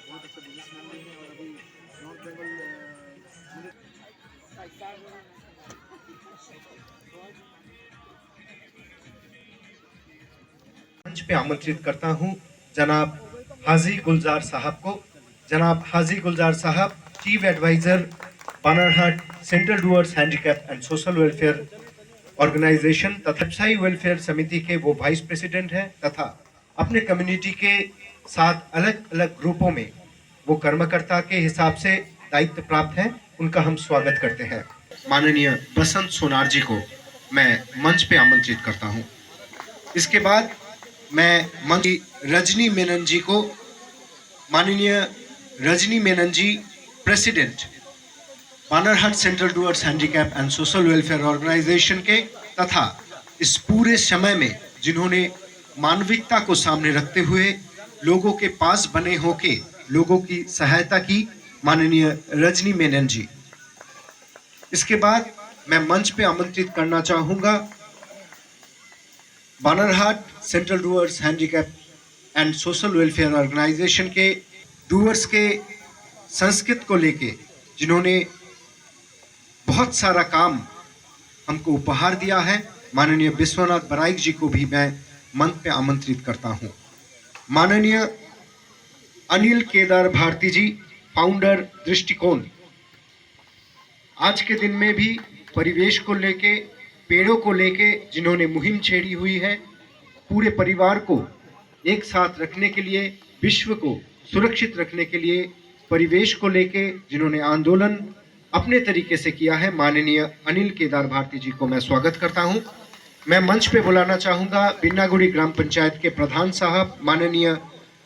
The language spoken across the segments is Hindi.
बहुत अच्छा बिजनेसमैन भी है और अभी नॉर्थ बंगाल मंच पे आमंत्रित करता हूं जनाब हाजी गुलजार साहब को। जनाब Haji Gulzar sahab chief advisor Banarhat central Dooars handicap and social welfare organisation तथा व्यवसायी वेलफेयर समिति के वो वाइस प्रेसिडेंट हैं तथा अपने कम्युनिटी के साथ अलग अलग ग्रुपों में वो कर्मकर्ता के हिसाब से दायित्व प्राप्त हैं। उनका हम स्वागत करते हैं। माननीय बसंत सोनार जी को मैं मंच पे आमंत्रित करता हूं। इसके बाद मैं मंत्री रजनी मेनन जी को, माननीय Rajni Menon ji president Banarhat central Dooars handicap and social welfare organisation के तथा इस पूरे समय में जिन्होंने मानविकता को सामने रखते हुए लोगों के पास बने होके लोगों की सहायता की, माननीय रजनी मेनन जी। इसके बाद मैं मंच पे आमंत्रित करना चाहूंगा Banarhat central Dooars handicap and social welfare organisation के डूअर्स के संस्कृत को लेके जिन्होंने बहुत सारा काम हमको उपहार दिया है, माननीय विश्वनाथ बराइक जी को भी मैं मंच पे आमंत्रित करता हूं। माननीय अनिल केदार भारती जी, फाउंडर दृष्टिकोण, आज के दिन में भी परिवेश को लेके, पेड़ों को लेके जिन्होंने मुहिम छेड़ी हुई है, पूरे परिवार को एक साथ रखने के लिए, विश्व को सुरक्षित रखने के लिए, परिवेश को लेके जिन्होंने आंदोलन अपने तरीके से किया है, माननीय अनिल केदार भारती जी को मैं स्वागत करता हूं। मैं मंच पे बुलाना चाहूंगा बिन्नागुड़ी ग्राम पंचायत के प्रधान साहब माननीय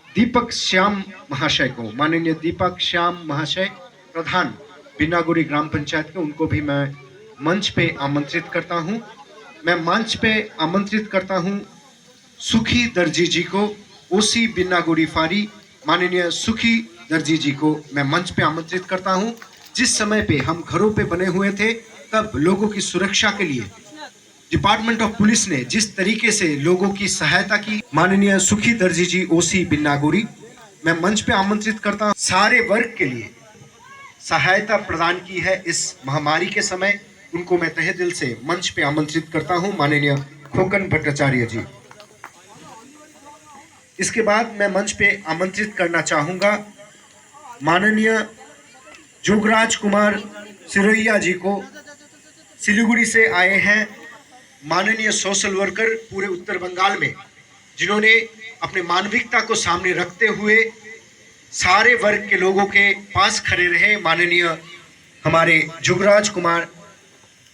दीपक श्याम महाशय को। माननीय दीपक श्याम महाशय प्रधान बिन्नागुड़ी ग्राम पंचायत के, उनको भी मैं मंच पे आमंत्रित करता हूं। मैं मंच पे आमंत्रित करता हूं सुखी दर्जी जी को, ओसी बिन्नागुड़ी फारी, माननीय सुखी दर्जी जी को मैं मंच पे आमंत्रित करता हूं। जिस समय पे हम घरों पे बने हुए थे तब लोगों की सुरक्षा के लिए डिपार्टमेंट ऑफ पुलिस ने जिस तरीके से लोगों की सहायता की, माननीय सुखी दर्जी जी ओसी बिन्नागुड़ी, मैं मंच पे आमंत्रित करता हूं। सारे वर्ग के लिए सहायता प्रदान की है इस महामारी के समय, उनको मैं तहे दिल से मंच पे आमंत्रित करता हूं, माननीय खोकन भट्टाचार्य जी। इसके बाद मैं मंच पे आमंत्रित करना चाहूंगा माननीय जोगराज कुमार सिरोहिया जी को, सिलीगुड़ी से आए हैं, माननीय सोशल वर्कर पूरे उत्तर बंगाल में जिन्होंने अपने मानविकता को सामने रखते हुए सारे वर्ग के लोगों के पास खड़े रहे, माननीय हमारे जोगराज कुमार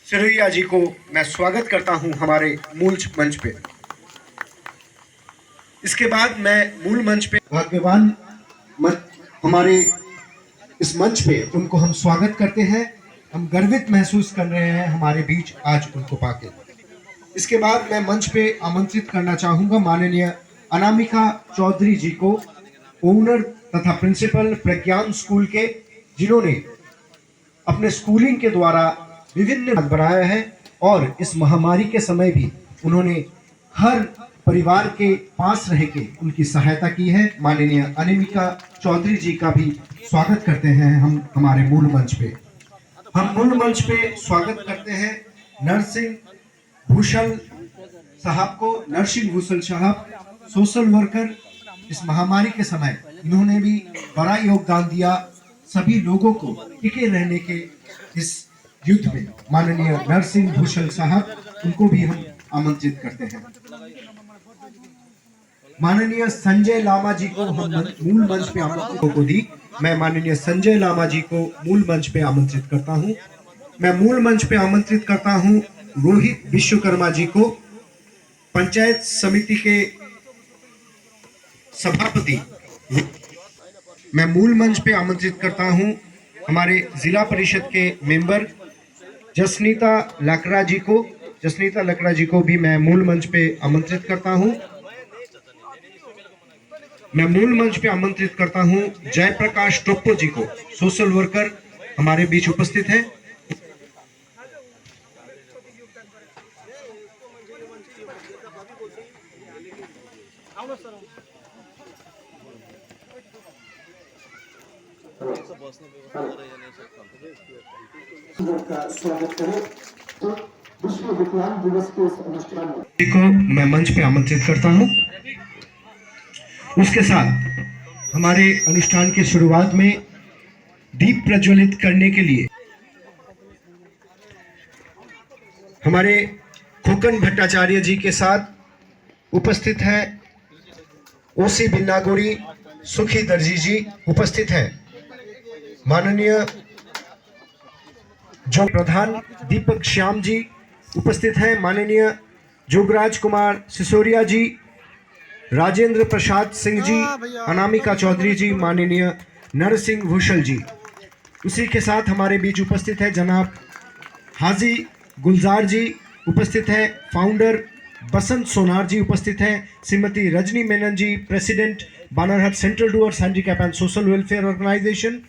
सिरोहिया जी को मैं स्वागत करता हूं हमारे मूल मंच पे। इसके बाद मैं मूल मंच पे भाग्यवान हमारे इस मंच पे उनको हम स्वागत करते हैं। हम गर्वित महसूस कर रहे हैं हमारे बीच आज उनको पाके। इसके बाद मैं मंच पे आमंत्रित करना चाहूंगा माननीय अनामिका चौधरी जी को, ओनर तथा प्रिंसिपल प्रज्ञान स्कूल के, जिन्होंने अपने स्कूलिंग के द्वारा विभिन्न बनाया है और इस महामारी के समय भी उन्होंने हर परिवार के पास रह के उनकी सहायता की है। माननीय अनामिका चौधरी जी का भी स्वागत करते हैं हम हमारे मूल मंच पे। हम मूल मंच पे स्वागत करते हैं नरसिंह भूषण साहब को। नरसिंह भूषण साहब सोशल वर्कर, इस महामारी के समय इन्होंने भी बड़ा योगदान दिया सभी लोगों को टिके रहने के इस युद्ध में। माननीय नरसिंह भूषण साहब, उनको भी हम आमंत्रित करते हैं। माननीय संजय लामा जी को हम मूल मंच पे आमंत्रित को दी। मैं माननीय संजय लामा जी को मूल मंच पे आमंत्रित करता हूं। मैं मूल मंच पे आमंत्रित करता हूं रोहित विश्वकर्मा जी को, पंचायत समिति के सभापति। मैं मूल मंच पे आमंत्रित करता हूं हमारे जिला परिषद के मेंबर जसनीता लकड़ा जी को। जसनीता लकड़ा जी को भी मैं मूल मंच पे आमंत्रित करता हूं। मैं मूल मंच पे आमंत्रित करता हूं जयप्रकाश टोप्पो जी को, सोशल वर्कर हमारे बीच उपस्थित हैं। स्वागत करें तो विश्व विकलांग दिवस के इस अनुष्ठान में को मैं मंच पे आमंत्रित करता हूं। उसके साथ हमारे अनुष्ठान की शुरुआत में दीप प्रज्वलित करने के लिए हमारे खोकन भट्टाचार्य जी के साथ उपस्थित हैं ओसी बिन्नागुड़ी सुखी दर्जी जी उपस्थित हैं। माननीय जो प्रधान दीपक श्याम जी उपस्थित हैं। माननीय जोगराज कुमार सिसोरिया जी, राजेंद्र प्रसाद सिंह जी, अनामिका चौधरी जी, माननीय नरसिंह भूषण जी। उसी के साथ हमारे बीच उपस्थित है जनाब हाजी गुलजार जी उपस्थित हैं। फाउंडर बसंत सोनार जी उपस्थित हैं। Shrimati Rajni Menon ji, president Banarhat central Dooars handicap and social welfare organisation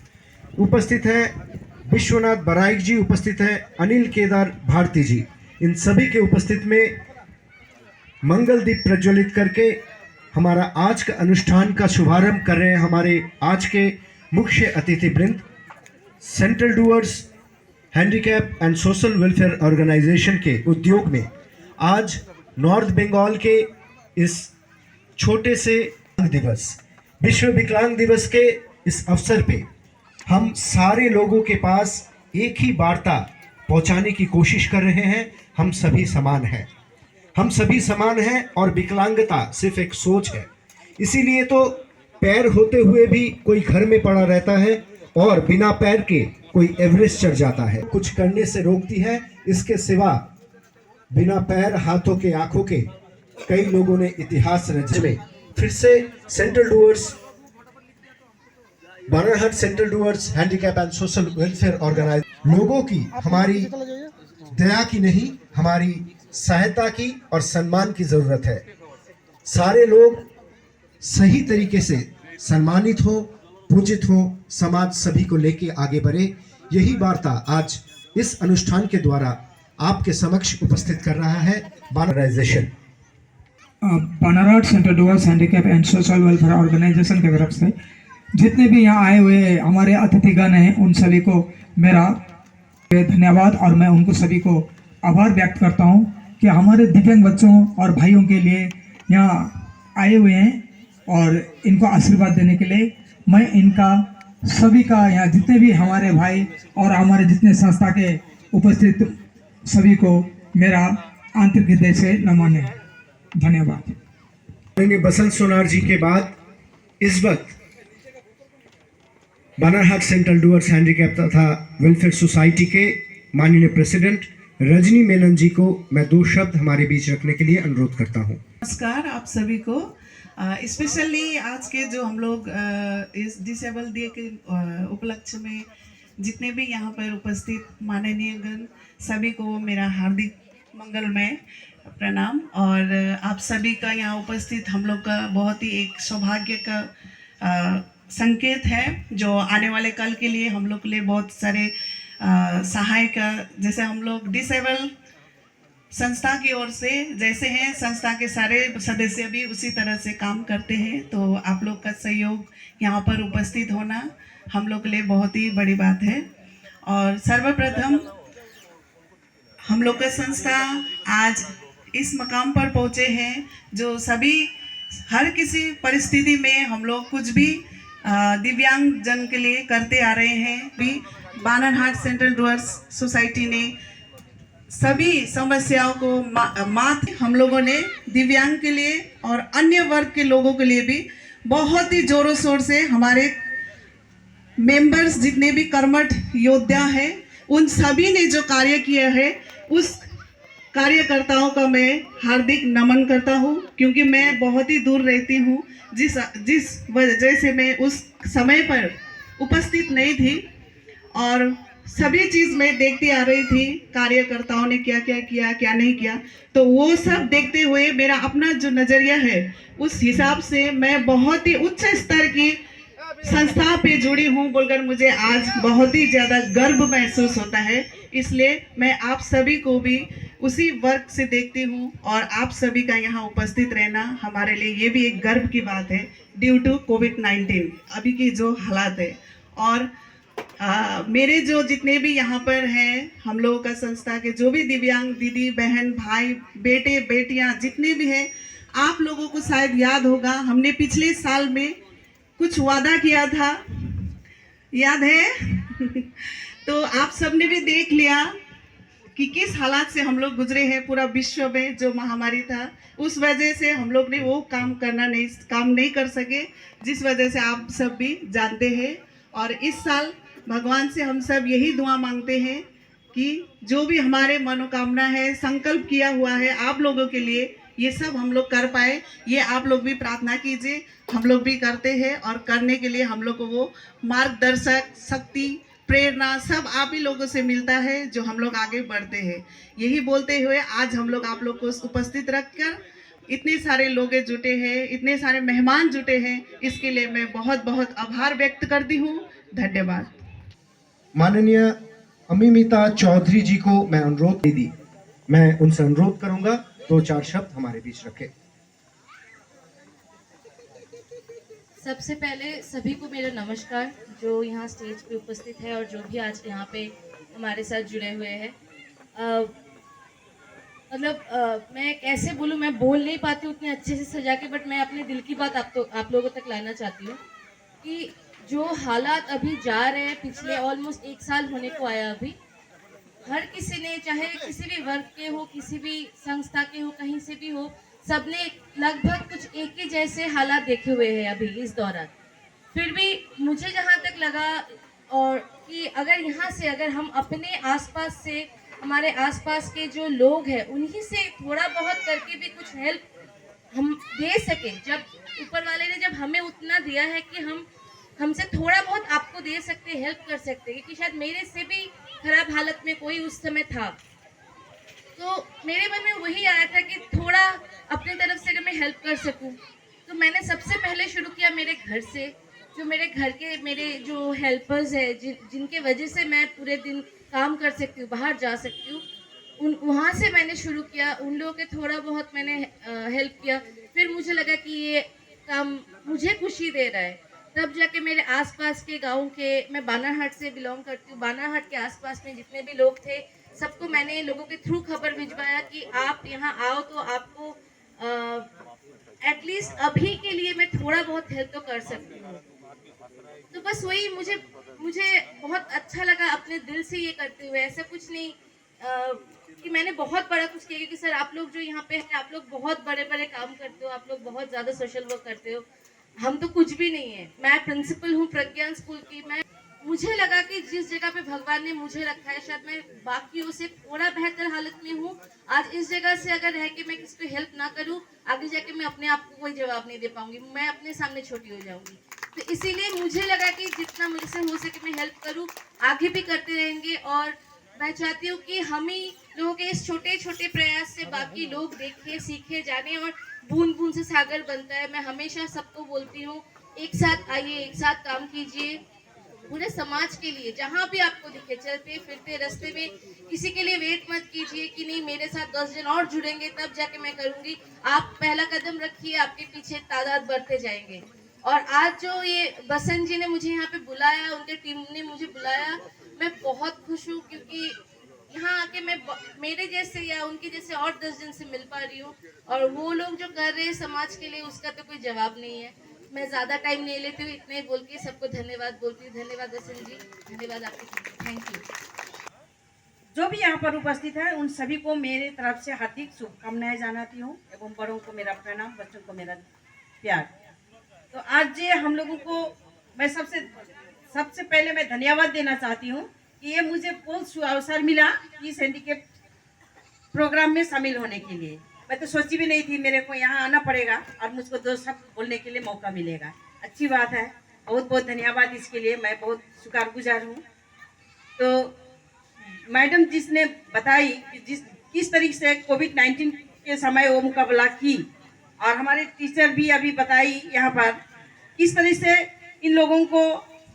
उपस्थित हैं। विश्वनाथ बराइक जी उपस्थित हैं। अनिल केदार भारती जी, इन सभी के उपस्थित में मंगल दीप प्रज्वलित करके हमारा आज का अनुष्ठान का शुभारंभ कर रहे हैं। हमारे आज के मुख्य अतिथि वृंद central Dooars handicap and social welfare organisation के उद्योग में आज नॉर्थ बंगाल के इस छोटे से दिवस, विश्व विकलांग दिवस के इस अवसर पे हम सारे लोगों के पास एक ही वार्ता पहुंचाने की कोशिश कर रहे हैं। हम सभी समान हैं, हम सभी समान हैं और विकलांगता सिर्फ एक सोच है। इसीलिए तो पैर होते हुए भी कोई घर में पड़ा रहता है और बिना पैर के कोई एवरेस्ट चढ़ जाता है। कुछ करने से रोकती है। इसके सिवा बिना पैर, हाथों के, आंखों के कई लोगों ने इतिहास रचे में फिर से central Dooars Banarhat central Dooars handicap and social welfare organisation लोगों की, हमारी दया की नहीं, हमारी सहायता की और सम्मान की जरूरत है। सारे लोग सही तरीके से सम्मानित हो, पूजित हो, समाज सभी को लेके आगे बढ़े। यही वार्ता आज इस अनुष्ठान के द्वारा आपके समक्ष उपस्थित कर रहा है बानराइजेशन। Banarhat central Dooars handicap and social welfare organisation की तरफ से जितने भी यहाँ आए हुए हमारे अतिथिगण हैं उन सभी को मेरा धन्यवाद और मैं उनको सभी को आभार व्यक्त करता हूँ कि हमारे दिव्यांग बच्चों और भाइयों के लिए यहाँ आए हुए हैं और इनको आशीर्वाद देने के लिए मैं इनका सभी का यहाँ जितने भी हमारे भाई और हमारे जितने संस्था के उपस्थित सभी को मेरा आंतरिक हृदय से नमन है। धन्यवाद। बसंत सोनार जी के बाद इस वक्त बानरहाट सेंट्रल डूअर्स हैंडीकैप तथा वेलफेयर सोसाइटी के माननीय प्रेसिडेंट रजनी मेनन जी को मैं दो शब्द हमारे बीच रखने के लिए अनुरोध करता हूं। नमस्कार आप सभी को। स्पेशली आज के जो हम लोग इस डिसेबल डे के उपलक्ष्य में जितने भी यहाँ पर उपस्थित माननीय गण सभी को मेरा हार्दिक मंगलमय प्रणाम। और आप सभी का यहाँ उपस्थित हम लोग का बहुत ही एक सौभाग्य का संकेत है जो आने वाले कल के लिए हम लोग के लिए बहुत सारे सहायक, जैसे हम लोग डिसेबल संस्था की ओर से जैसे हैं, संस्था के सारे सदस्य भी उसी तरह से काम करते हैं। तो आप लोग का सहयोग यहाँ पर उपस्थित होना हम लोग के लिए बहुत ही बड़ी बात है। और सर्वप्रथम हम लोग का संस्था आज इस मकाम पर पहुँचे हैं जो सभी हर किसी परिस्थिति में हम लोग कुछ भी दिव्यांग जन के लिए करते आ रहे हैं। भी बानरहाट सेंट्रल डूअर्स सोसाइटी ने सभी समस्याओं को मात हम लोगों ने दिव्यांग के लिए और अन्य वर्ग के लोगों के लिए भी बहुत ही जोरों शोर से हमारे मेंबर्स जितने भी कर्मठ योद्धा हैं उन सभी ने जो कार्य किया है उस कार्यकर्ताओं का मैं हार्दिक नमन करता हूँ, क्योंकि मैं बहुत ही दूर रहती हूँ, जिस वजह से मैं उस समय पर उपस्थित नहीं थी और सभी चीज़ मैं देखती आ रही थी, कार्यकर्ताओं ने क्या क्या किया क्या नहीं किया। तो वो सब देखते हुए मेरा अपना जो नज़रिया है उस हिसाब से मैं बहुत ही उच्च स्तर की संस्था पे जुड़ी हूँ बोलकर मुझे आज बहुत ही ज़्यादा गर्व महसूस होता है। इसलिए मैं आप सभी को भी उसी वर्ग से देखती हूँ और आप सभी का यहाँ उपस्थित रहना हमारे लिए ये भी एक गर्व की बात है, ड्यू टू कोविड-19 अभी की जो हालात है। और मेरे जो जितने भी यहाँ पर हैं, हम लोगों का संस्था के जो भी दिव्यांग दीदी बहन भाई बेटे बेटियाँ जितने भी हैं, आप लोगों को शायद याद होगा हमने पिछले साल में कुछ वादा किया था, याद है? तो आप सबने भी देख लिया कि किस हालात से हम लोग गुजरे हैं। पूरा विश्व में जो महामारी था उस वजह से हम लोग ने वो काम नहीं कर सके, जिस वजह से आप सब भी जानते हैं। और इस साल भगवान से हम सब यही दुआ मांगते हैं कि जो भी हमारे मनोकामना है, संकल्प किया हुआ है आप लोगों के लिए, ये सब हम लोग कर पाए। ये आप लोग भी प्रार्थना कीजिए, हम लोग भी करते हैं और करने के लिए हम लोग को वो मार्गदर्शक शक्ति प्रेरणा सब आप ही लोगों से मिलता है जो हम लोग आगे बढ़ते हैं। यही बोलते हुए आज हम लोग आप लोग को उपस्थित रखकर इतने सारे लोग जुटे हैं, इतने सारे मेहमान जुटे हैं, इसके लिए मैं बहुत बहुत आभार व्यक्त करती हूँ। धन्यवाद। माननीय अमिमिता चौधरी जी को मैं अनुरोध दीदी मैं उनसे अनुरोध करूंगा 2-4 शब्द हमारे बीच रखें। सबसे पहले सभी को मेरा नमस्कार, जो यहाँ स्टेज पे उपस्थित है और जो भी आज यहाँ पे हमारे साथ जुड़े हुए हैं। मैं कैसे बोलूँ, मैं बोल नहीं पाती उतने अच्छे से सजा के, बट मैं अपने दिल की बात आप लोगों तक लाना चाहती हूँ कि जो हालात अभी जा रहे हैं, पिछले ऑलमोस्ट 1 साल होने को आया अभी, हर किसी ने, चाहे किसी भी वर्ग के हो, किसी भी संस्था के हो, कहीं से भी हो, सबने लगभग कुछ एक ही जैसे हालात देखे हुए हैं अभी इस दौरान। फिर भी मुझे जहाँ तक लगा और कि अगर हम अपने आसपास से, हमारे आसपास के जो लोग हैं उन्हीं से थोड़ा बहुत करके भी कुछ हेल्प हम दे सके, जब ऊपर वाले ने जब हमें उतना दिया है कि हमसे थोड़ा बहुत आपको दे सकते, हेल्प कर सकते, क्योंकि शायद मेरे से भी खराब हालत में कोई उस समय था, तो मेरे मन में वही आया था कि थोड़ा अपनी तरफ से अगर मैं हेल्प कर सकूं। तो मैंने सबसे पहले शुरू किया मेरे घर से, जो मेरे घर के मेरे जो हेल्पर्स है, जिनके वजह से मैं पूरे दिन काम कर सकती हूँ, बाहर जा सकती हूँ, वहाँ से मैंने शुरू किया। उन लोगों के थोड़ा बहुत मैंने हेल्प किया। फिर मुझे लगा कि ये काम मुझे खुशी दे रहा है, तब जाके मेरे आसपास के गांव के, मैं बानारहाट से बिलोंग करती हूँ, बानारहाट के आसपास में जितने भी लोग थे सबको मैंने लोगों के थ्रू खबर भिजवाया कि आप यहाँ आओ तो आपको एटलीस्ट अभी के लिए मैं थोड़ा बहुत हेल्प तो कर सकती हूँ। तो बस वही मुझे बहुत अच्छा लगा अपने दिल से ये करते हुए। ऐसा कुछ नहीं कि मैंने बहुत बड़ा कुछ किया, क्योंकि सर आप लोग जो यहाँ पे हैं, आप लोग बहुत बड़े बड़े काम करते हो, आप लोग बहुत ज़्यादा सोशल वर्क करते हो, हम तो कुछ भी नहीं है। मैं प्रिंसिपल हूँ प्रज्ञान स्कूल की। मुझे लगा कि जिस जगह पे भगवान ने मुझे रखा है, शायद मैं बाकियों से थोड़ा बेहतर हालत में हूँ। आज इस जगह से अगर रह के मैं किसी को हेल्प ना करूँ, आगे जाके मैं अपने आप को कोई जवाब नहीं दे पाऊंगी, मैं अपने सामने छोटी हो जाऊंगी। तो इसीलिए मुझे लगा कि जितना मुझसे हो सके मैं हेल्प करूँ, आगे भी करते रहेंगे। और मैं चाहती हूँ कि हम ही लोगों के इस छोटे छोटे प्रयास से बाकी लोग देखें, सीखे, जाने, और बूंद बूंद से सागर बनता है। मैं हमेशा सबको बोलती हूँ, एक साथ आइए, एक साथ काम कीजिए पूरे समाज के लिए। जहाँ भी आपको दिखे, चलते फिरते रास्ते में, किसी के लिए वेट मत कीजिए कि नहीं मेरे साथ 10 जन और जुड़ेंगे तब जाके मैं करूँगी। आप पहला कदम रखिए, आपके पीछे तादाद बढ़ते जाएंगे। और आज जो ये बसंत जी ने मुझे यहाँ पे बुलाया, उनके टीम ने मुझे बुलाया, मैं बहुत खुश हूँ, क्योंकि यहाँ आके मैं मेरे जैसे या उनके जैसे और 10 जन से मिल पा रही हूँ। और वो लोग जो कर रहे हैं समाज के लिए, उसका तो कोई जवाब नहीं है। मैं ज़्यादा टाइम नहीं लेती हूँ, इतने बोल के सबको धन्यवाद बोलती हूँ। धन्यवाद बसंत जी, धन्यवाद आपके, थैंक यू। जो भी यहाँ पर उपस्थित है उन सभी को मेरे तरफ से हार्दिक शुभकामनाएं जनाती हूँ, एवं बड़ों को मेरा प्रणाम, बच्चों को मेरा प्यार। तो आज हम लोगों को मैं सबसे पहले मैं धन्यवाद देना चाहती हूँ कि ये मुझे बहुत अवसर मिला इस हैंडीकेप प्रोग्राम में शामिल होने के लिए। मैं तो सोची भी नहीं थी मेरे को यहाँ आना पड़ेगा और मुझको 2 शब्द बोलने के लिए मौका मिलेगा। अच्छी बात है, बहुत बहुत धन्यवाद इसके लिए, मैं बहुत शुक्रगुजार हूँ। तो मैडम जिसने बताई कि किस तरीके से कोविड-19 के समय वो मुकाबला की, और हमारे टीचर भी अभी बताई यहाँ पर किस तरह से इन लोगों को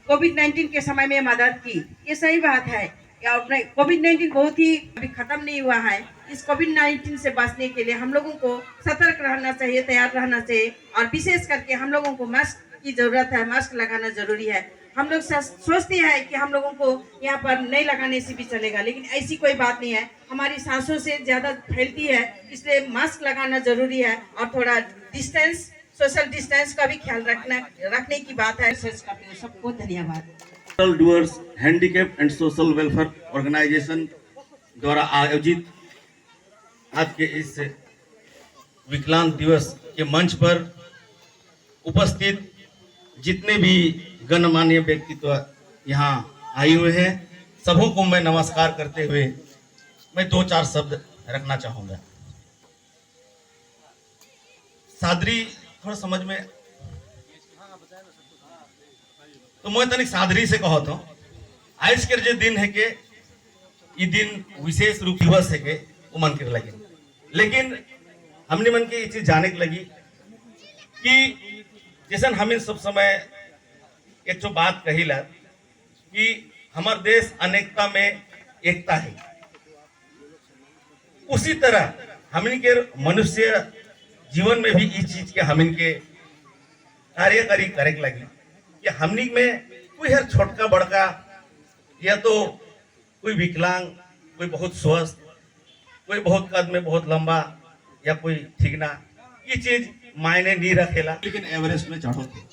कोविड-19 के समय में मदद की। ये सही बात है। कोविड-19 बहुत ही अभी खत्म नहीं हुआ है। इस कोविड-19 से बचने के लिए हम लोगों को सतर्क रहना चाहिए, तैयार रहना चाहिए, और विशेष करके हम लोगों को मास्क की जरूरत है, मास्क लगाना जरूरी है। हम लोग सोचते हैं कि हम लोगों को यहाँ पर नहीं लगाने से भी चलेगा, लेकिन ऐसी कोई बात नहीं है। हमारी सांसों से ज़्यादा फैलती है, इसलिए मास्क लगाना जरूरी है, और थोड़ा डिस्टेंस, सोशल डिस्टेंस का भी ख्याल रखने की बात है। सबको धन्यवाद। Social Dooars handicap and social welfare organisation द्वारा आयोजित आज के इस विकलांग दिवस के मंच पर उपस्थित जितने भी गणमान्य व्यक्तित्व यहाँ आए हुए हैं, सबों को मैं नमस्कार करते हुए मैं 2-4 शब्द रखना चाहूँगा। सादरी थोड़ा समझ में तो मैं तनिक सादरी से कहता हूँ। आज के जो दिन है के ये दिन विशेष रूप दिवस है के वो मन कर लगे, लेकिन हमने मन के ये चीज जाने के लगी कि जैसे हमें सब समय एक जो बात कही ला कि हमारे देश अनेकता में एकता है, उसी तरह हमन के मनुष्य जीवन में भी इस चीज के हमन के कार्यकारी करे लगी कि हमनी में कोई हर छोटका बड़का या तो कोई विकलांग, कोई बहुत स्वस्थ, कोई बहुत कद में बहुत लंबा या कोई ठीक ना, ये चीज मायने नहीं रखेला, लेकिन एवरेस्ट में चढ़ो थे।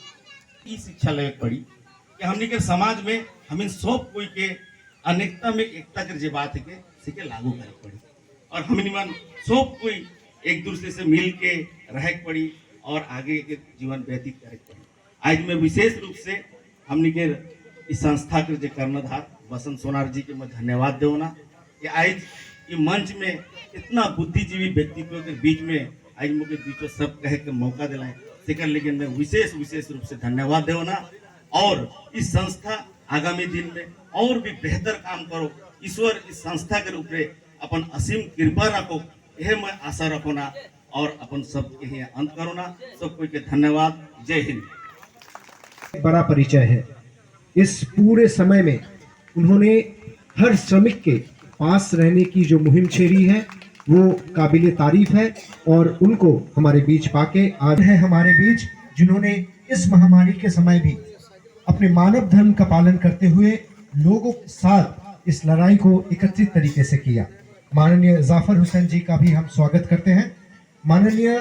ये शिक्षा ले पड़ी कि हमनी के समाज में हमें सब कोई के अनेकता में एकता के जो बात है के सीखे लागू करे पड़ी, और हमनी मन सब कोई एक दूसरे से मिल के रह पड़ी और आगे के जीवन व्यतीत करे पड़ी। आज मैं विशेष रूप से हमनी के इस संस्था के जो कर्णधार बसंत सोनार जी के मैं धन्यवाद देव ना कि आज ये मंच में इतना बुद्धिजीवी व्यक्तित्व के बीच में आज मुझे बीचों सब कहे के मौका दिलाए सेकर, लेकिन मैं विशेष रूप से धन्यवाद देव ना, और इस संस्था आगामी दिन में और भी बेहतर काम करो। ईश्वर इस संस्था के रूप में अपन असीम कृपा रखो, यह मैं आशा रखो ना, और अपन सब के अंत करो ना। सब कोई के धन्यवाद। जय हिंद। बड़ा परिचय है। इस पूरे समय में उन्होंने हर श्रमिक के पास रहने की जो मुहिम छेड़ी है वो काबिले तारीफ है, और उनको हमारे बीच पाके आज है हमारे बीच जिन्होंने इस महामारी के समय भी अपने मानव धर्म का पालन करते हुए लोगों के साथ इस लड़ाई को एकत्रित तरीके से किया। माननीय जाफर हुसैन जी का भी हम स्वागत करते हैं। माननीय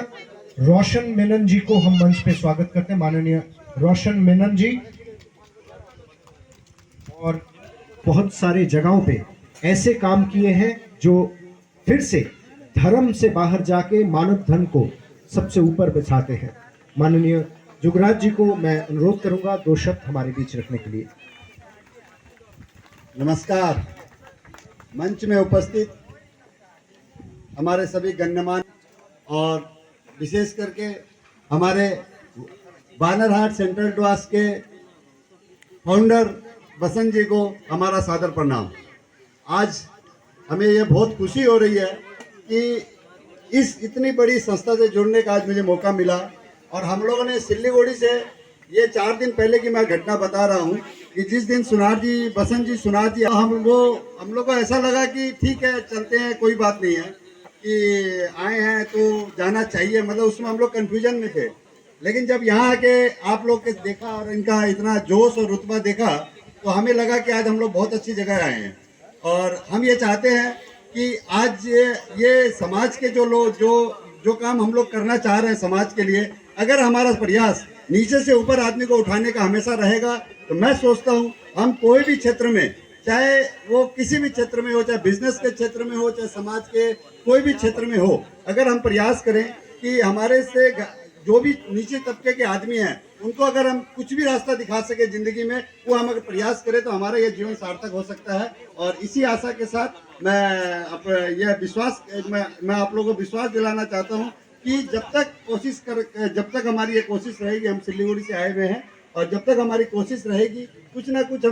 रोशन मेनन जी को हम मंच पे स्वागत करते हैं। माननीय रोशन मेनन जी और बहुत सारे जगहों पे ऐसे काम किए हैं जो फिर से धर्म से बाहर जाके मानव धर्म को सबसे ऊपर बिठाते हैं। माननीय जुगराज जी को मैं अनुरोध करूंगा 2 शब्द हमारे बीच रखने के लिए। नमस्कार। मंच में उपस्थित हमारे सभी गण्यमान्य और विशेष करके हमारे बानरहाट सेंट्रल डुअर्स के फाउंडर बसंत जी को हमारा सादर प्रणाम। आज हमें ये बहुत खुशी हो रही है कि इस इतनी बड़ी संस्था से जुड़ने का आज मुझे मौका मिला, और हम लोगों ने सिल्लीगुड़ी से ये 4 दिन पहले की मैं घटना बता रहा हूँ कि जिस दिन बसंत जी सुनार जी हम लोग को ऐसा लगा कि ठीक है चलते हैं, कोई बात नहीं है कि आए हैं तो जाना चाहिए, मतलब उसमें हम लोग कन्फ्यूजन में थे। लेकिन जब यहाँ आके आप लोग के देखा और इनका इतना जोश और रुतबा देखा तो हमें लगा कि आज हम लोग बहुत अच्छी जगह आए हैं, और हम ये चाहते हैं कि आज ये समाज के जो काम हम लोग करना चाह रहे हैं समाज के लिए, अगर हमारा प्रयास नीचे से ऊपर आदमी को उठाने का हमेशा रहेगा तो मैं सोचता हूँ हम कोई भी क्षेत्र में, चाहे वो किसी भी क्षेत्र में हो, चाहे बिजनेस के क्षेत्र में हो, चाहे समाज के कोई भी क्षेत्र में हो, अगर हम प्रयास करें कि हमारे से जो भी नीचे तबके के आदमी हैं उनको अगर हम कुछ भी रास्ता दिखा सके जिंदगी में, वो हम अगर प्रयास करें तो हमारा यह जीवन सार्थक हो सकता है। और इसी आशा के साथ मैं आप लोगों को विश्वास दिलाना चाहता हूं कि जब तक हमारी ये कोशिश रहेगी, हम सिलीगुड़ी से आए हुए हैं, और जब तक हमारी कोशिश रहेगी कुछ ना कुछ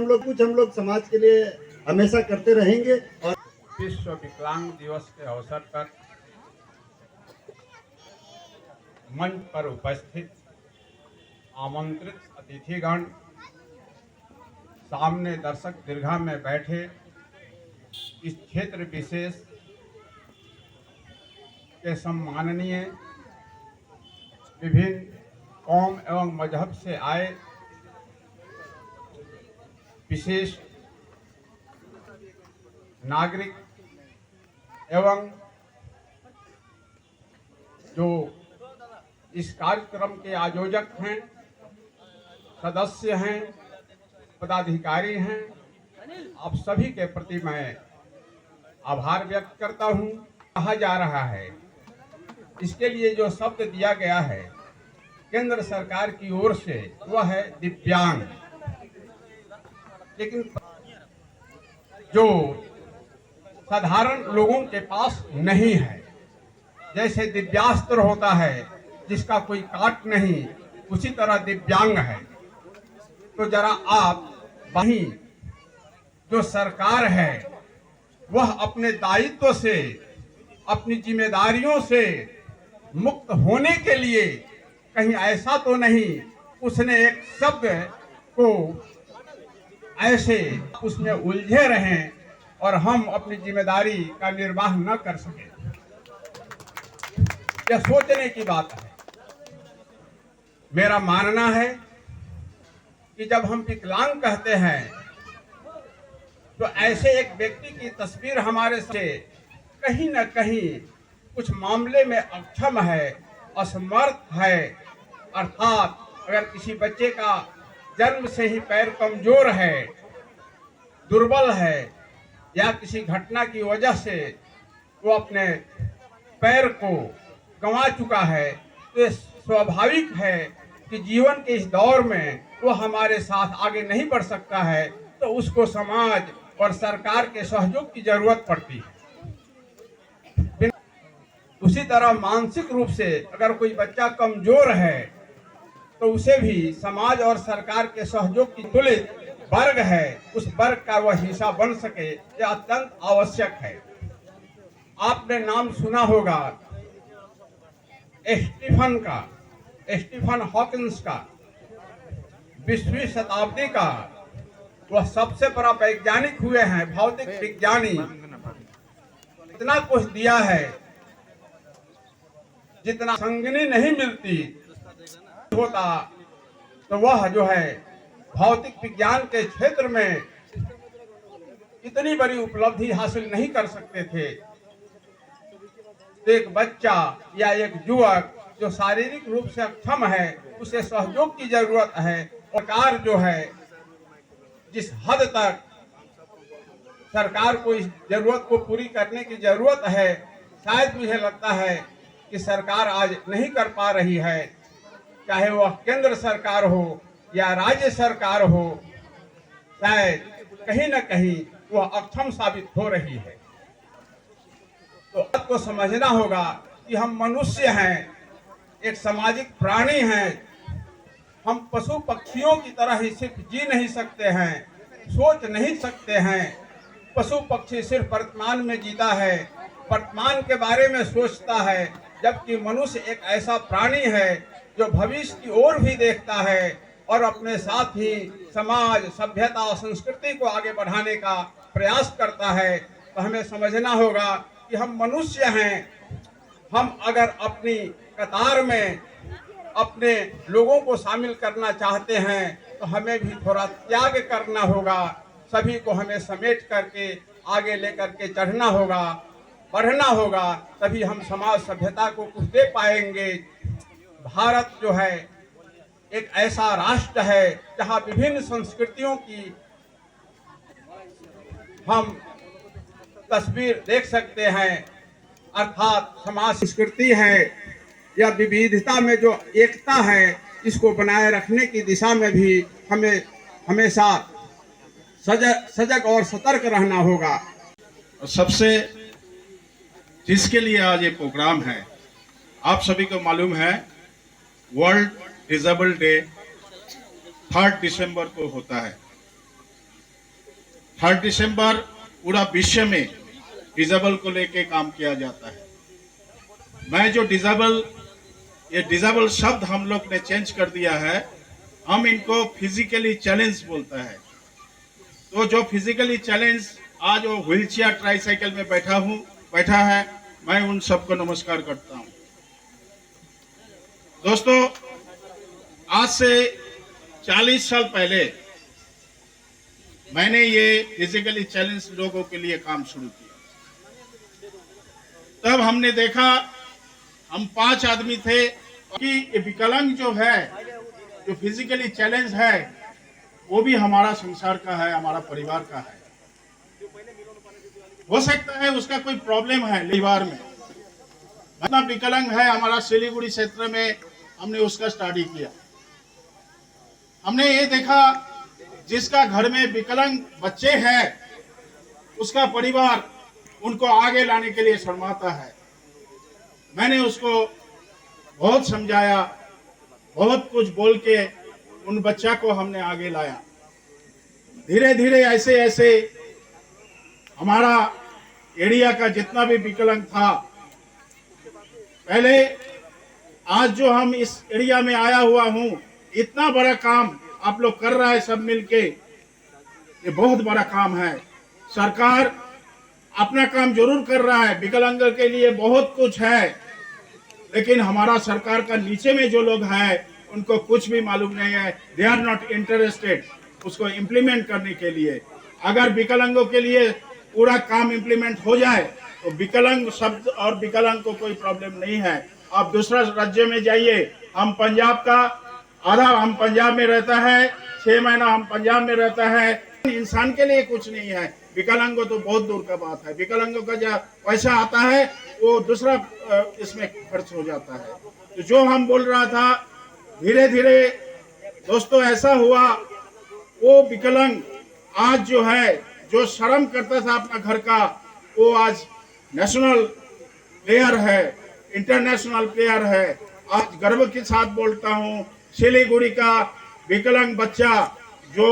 हम लोग समाज के लिए हमेशा करते रहेंगे। और विश्व विकलांग दिवस के अवसर पर मंच पर उपस्थित आमंत्रित अतिथिगण, सामने दर्शक दीर्घा में बैठे इस क्षेत्र विशेष के सम्माननीय विभिन्न कौम एवं मजहब से आए विशेष नागरिक एवं जो इस कार्यक्रम के आयोजक हैं, सदस्य हैं, पदाधिकारी हैं, आप सभी के प्रति मैं आभार व्यक्त करता हूं। कहा जा रहा है, इसके लिए जो शब्द दिया गया है केंद्र सरकार की ओर से, वह है दिव्यांग। लेकिन जो साधारण लोगों के पास नहीं है, जैसे दिव्यास्त्र होता है जिसका कोई काट नहीं, उसी तरह दिव्यांग है। तो जरा आप वहीं जो सरकार है वह अपने दायित्व से, अपनी जिम्मेदारियों से मुक्त होने के लिए कहीं ऐसा तो नहीं उसने एक शब्द को ऐसे उसमें उलझे रहें और हम अपनी जिम्मेदारी का निर्वाह न कर सके। यह सोचने की बात है। मेरा मानना है कि जब हम विकलांग कहते हैं तो ऐसे एक व्यक्ति की तस्वीर हमारे से कहीं न कहीं कुछ मामले में अक्षम है, असमर्थ है। अर्थात अगर किसी बच्चे का जन्म से ही पैर कमजोर है, दुर्बल है, या किसी घटना की वजह से वो अपने पैर को गंवा चुका है, तो ये स्वाभाविक है कि जीवन के इस दौर में वो हमारे साथ आगे नहीं बढ़ सकता है, तो उसको समाज और सरकार के सहयोग की जरूरत पड़ती है। उसी तरह मानसिक रूप से अगर कोई बच्चा कमजोर है तो उसे भी समाज और सरकार के सहयोग की तुलित वर्ग है, उस वर्ग का वह हिस्सा बन सके, यह अत्यंत आवश्यक है। आपने नाम सुना होगा स्टीफन हॉकिंस का, 20वीं शताब्दी का वह सबसे बड़ा वैज्ञानिक हुए हैं, भौतिक विज्ञानी। इतना कुछ दिया है जितना संगनी नहीं मिलती होता तो वह जो है भौतिक विज्ञान के क्षेत्र में इतनी बड़ी उपलब्धि हासिल नहीं कर सकते थे। तो एक बच्चा या एक युवक जो शारीरिक रूप से अक्षम है, उसे सहयोग की जरूरत है। सरकार जो है, जिस हद तक सरकार को इस जरूरत को पूरी करने की जरूरत है, शायद मुझे लगता है कि सरकार आज नहीं कर पा रही है, चाहे वह केंद्र सरकार हो या राज्य सरकार हो, शायद कहीं न कहीं वह अक्षम साबित हो रही है। तो आपको समझना होगा कि हम मनुष्य हैं, एक सामाजिक प्राणी हैं। हम पशु पक्षियों की तरह ही सिर्फ जी नहीं सकते हैं, सोच नहीं सकते हैं। पशु पक्षी सिर्फ वर्तमान में जीता है, वर्तमान के बारे में सोचता है, जबकि मनुष्य एक ऐसा प्राणी है जो भविष्य की ओर भी देखता है और अपने साथ ही समाज, सभ्यता और संस्कृति को आगे बढ़ाने का प्रयास करता है। तो हमें समझना होगा कि हम मनुष्य हैं। हम अगर अपनी कतार में अपने लोगों को शामिल करना चाहते हैं तो हमें भी थोड़ा त्याग करना होगा। सभी को हमें समेट करके आगे लेकर के चढ़ना होगा, बढ़ना होगा, तभी हम समाज सभ्यता को कुछ दे पाएंगे। भारत जो है एक ऐसा राष्ट्र है जहाँ विभिन्न संस्कृतियों की हम तस्वीर देख सकते हैं। अर्थात समाज संस्कृति है या विविधता में जो एकता है, इसको बनाए रखने की दिशा में भी हमें हमेशा सजग और सतर्क रहना होगा। और सबसे जिसके लिए आज ये प्रोग्राम है, आप सभी को मालूम है वर्ल्ड डिसेबल डे 3 दिसंबर को होता है। 3 दिसंबर पूरा विश्व में डिसेबल को लेके काम किया जाता है। मैं जो ये डिसेबल शब्द हम लोग ने चेंज कर दिया है, हम इनको फिजिकली चैलेंज बोलता है। तो जो फिजिकली चैलेंज आज वो व्हीलचेयर ट्राईसाइकिल में बैठा है, मैं उन सबको नमस्कार करता हूं। दोस्तों, आज से 40 साल पहले मैंने ये फिजिकली चैलेंज लोगों के लिए काम शुरू किया। तब हमने देखा, हम 5 आदमी थे कि ये विकलांग जो है, जो फिजिकली चैलेंज है, वो भी हमारा संसार का है, हमारा परिवार का है। हो सकता है उसका कोई प्रॉब्लम है परिवार में, इतना विकलांग है। हमारा सिलीगुड़ी क्षेत्र में हमने उसका स्टडी किया। हमने ये देखा जिसका घर में विकलांग बच्चे हैं, उसका परिवार उनको आगे लाने के लिए शर्माता है। मैंने उसको बहुत समझाया, बहुत कुछ बोल के उन बच्चा को हमने आगे लाया। धीरे धीरे ऐसे ऐसे हमारा एरिया का जितना भी विकलांग था, पहले आज जो हम इस एरिया में आया हुआ हूँ, इतना बड़ा काम आप लोग कर रहा है सब मिलके, ये बहुत बड़ा काम है। सरकार अपना काम जरूर कर रहा है, विकलांग के लिए बहुत कुछ है, लेकिन हमारा सरकार का नीचे में जो लोग हैं उनको कुछ भी मालूम नहीं है। दे आर नॉट इंटरेस्टेड उसको इम्प्लीमेंट करने के लिए। अगर विकलांगों के लिए पूरा काम इम्प्लीमेंट हो जाए तो विकलांग शब्द और विकलांग को कोई प्रॉब्लम नहीं है। आप दूसरा राज्य में जाइए, हम पंजाब का आधा हम पंजाब में रहता है, 6 महीना हम पंजाब में रहता है, इंसान के लिए कुछ नहीं है। विकलांगों तो बहुत दूर का बात है। विकलांगों का जो पैसा आता है वो दूसरा इसमें खर्च हो जाता है। तो जो हम बोल रहा था, धीरे धीरे दोस्तों ऐसा हुआ, वो विकलांग आज जो है, जो शर्म करता था अपना घर का, वो आज नेशनल प्लेयर है, इंटरनेशनल प्लेयर है। आज गर्व के साथ बोलता हूँ, सिलीगुड़ी का विकलांग बच्चा जो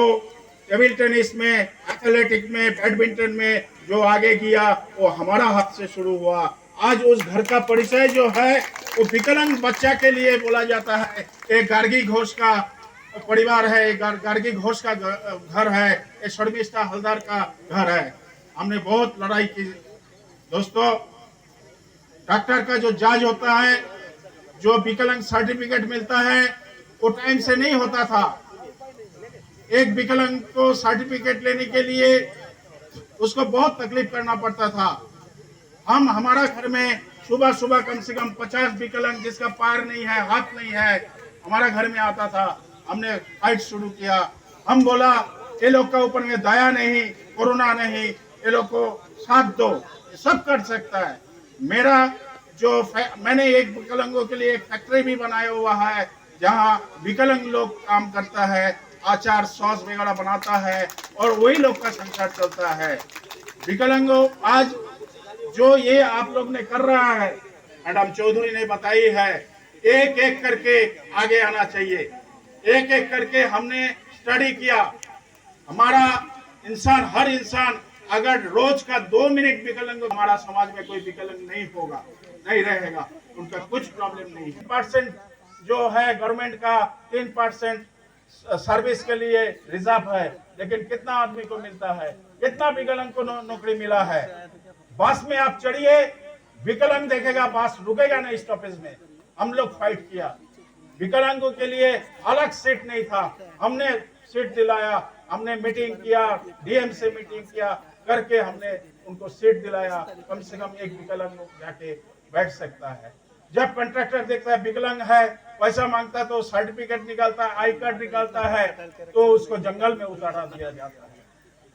टेबल टेनिस में, एथलेटिक में, बैडमिंटन में जो आगे गया, वो हमारा हाथ से शुरू हुआ। आज उस घर का परिचय जो है वो विकलांग बच्चा के लिए बोला जाता है। एक गार्गी घोष का परिवार है, गार्गी घोष का घर है, एक शर्मिष्ठा हलदार का घर है। हमने बहुत लड़ाई की दोस्तों। डॉक्टर का जो जांच होता है, जो विकलांग सर्टिफिकेट मिलता है, वो टाइम से नहीं होता था। एक विकलांग को सर्टिफिकेट लेने के लिए उसको बहुत तकलीफ करना पड़ता था। हमारा घर में सुबह सुबह कम से कम 50 विकलांग जिसका पैर नहीं है, हाथ नहीं है, हमारा घर में आता था। हमने फाइट शुरू किया। हम बोला ये लोग का ऊपर में दया नहीं, कोरोना नहीं, ये लोग को साथ दो, सब कर सकता है। मैंने एक विकलांगों के लिए एक फैक्ट्री भी बनाया हुआ है, जहाँ विकलांग लोग काम करता है, आचार सॉस वगैरह बनाता है और वही लोग का संसार चलता है। विकलांगों आज जो ये आप लोग ने कर रहा है, मैडम चौधरी ने बताई है, एक एक करके आगे आना चाहिए। एक एक करके हमने स्टडी किया। हमारा इंसान, हर इंसान अगर रोज का 2 मिनट विकलांग, हमारा समाज में कोई विकलांग नहीं होगा, नहीं रहेगा, उनका कुछ प्रॉब्लम नहीं है। 3% जो है गवर्नमेंट का, 3% सर्विस के लिए रिजर्व है, लेकिन कितना आदमी को मिलता है, कितना विकलांग को नौकरी मिला है। बस में आप चढ़िए, विकलांग देखेगा, बस रुकेगा नहीं स्टॉपेज में। हम लोग फाइट किया, विकलांगों के लिए अलग सीट नहीं था, हमने सीट दिलाया। हमने मीटिंग किया, डीएम से मीटिंग किया करके हमने उनको सीट दिलाया। कम से कम एक विकलांग जाके बैठ सकता है। जब कॉन्ट्रैक्टर देखता है विकलांग है, पैसा मांगता तो सर्टिफिकेट निकालता है, आई कार्ड निकालता है, तो उसको जंगल में उतारा दिया जाता है।